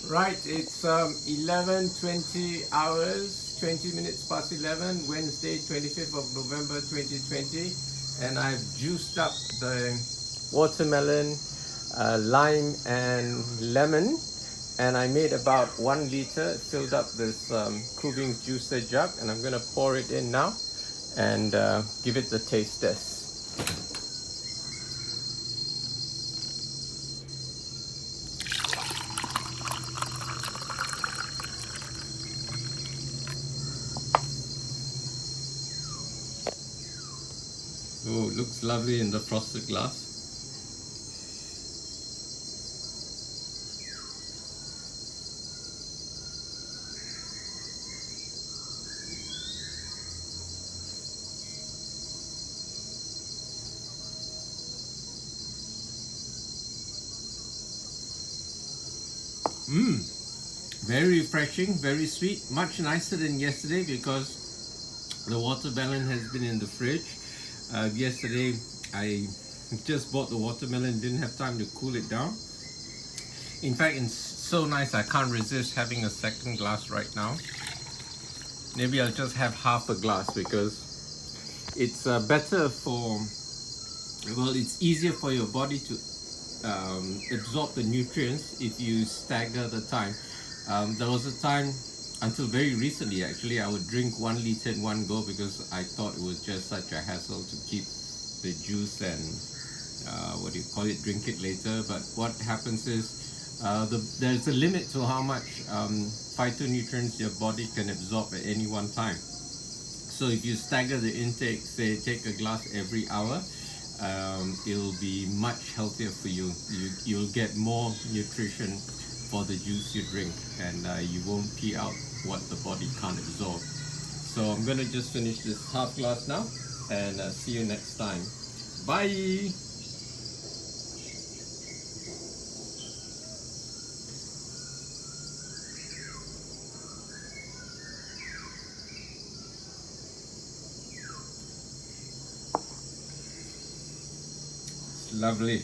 Right, it's 11:20 hours, 20 minutes past 11, Wednesday, 25th of November 2020, and I've juiced up the watermelon, lime, and lemon, and I made about 1 liter. Filled up this Kuving's juicer jug, and I'm gonna pour it in now and give it the taste test. Oh, it looks lovely in the frosted glass. Very refreshing, very sweet, much nicer than yesterday because the watermelon has been in the fridge. Yesterday I just bought the watermelon, didn't have time to cool it down. In fact, it's so nice I can't resist having a second glass right now. Maybe I'll just have half a glass because it's better for, well, it's easier for your body to absorb the nutrients if you stagger the time. There was a time until very recently actually I would drink 1 liter in one go because I thought it was just such a hassle to keep the juice and drink it later. But what happens is there's a limit to how much phytonutrients your body can absorb at any one time. So if you stagger the intake, say take a glass every hour, it'll be much healthier for you. You'll get more nutrition for the juice you drink, and you won't pee out what the body can't absorb. So I'm gonna just finish this half glass now, and see you next time. Bye. It's lovely.